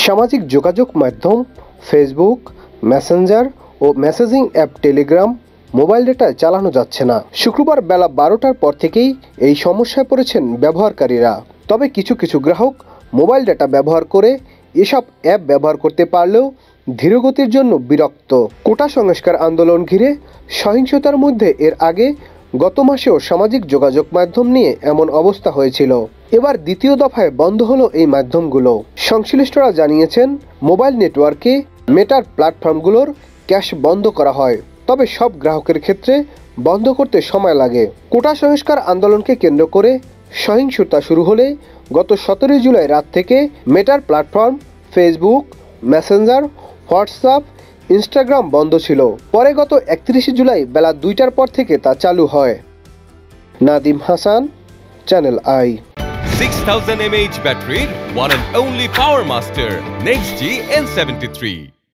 সামাজিক যোগাযোগ মাধ্যম ফেসবুক, মেসেঞ্জার ও মেসেজিং অ্যাপ টেলিগ্রাম মোবাইল ডেটায় চালানো যাচ্ছে না। শুক্রবার বেলা 12টার পর থেকেই এই সমস্যায় পড়েছেন ব্যবহারকারীরা। তবে কিছু কিছু গ্রাহক মোবাইল ডেটা ব্যবহার করে এসব অ্যাপ ব্যবহার করতে পারলেও ধীরগতির জন্য বিরক্ত। কোটা সংস্কার আন্দোলন ঘিরে সহিংসতার মধ্যে এর আগে গত মাসেও সামাজিক যোগাযোগ মাধ্যম নিয়ে এমন অবস্থা হয়েছিল। এবার দ্বিতীয় দফায় বন্ধ হলো এই মাধ্যমগুলো। সংশ্লিষ্টরা জানিয়েছেন, মোবাইল নেটওয়ার্কে মেটার প্ল্যাটফর্মগুলোর ক্যাশ বন্ধ করা হয়, তবে সব গ্রাহকের ক্ষেত্রে বন্ধ করতে সময় লাগে। কোটা সংস্কার আন্দোলনকে কেন্দ্র করে সহিংসতা শুরু হলে গত 17 জুলাই রাত থেকে মেটার platform Facebook, Messenger, WhatsApp, Instagram বন্ধ ছিল। পরে গত 31 জুলাই বেলা 2টার পর থেকে তা চালু হয়। Nadim Hasan, Channel I. 6000 mAh battery, one and only Power Master, Next G N73.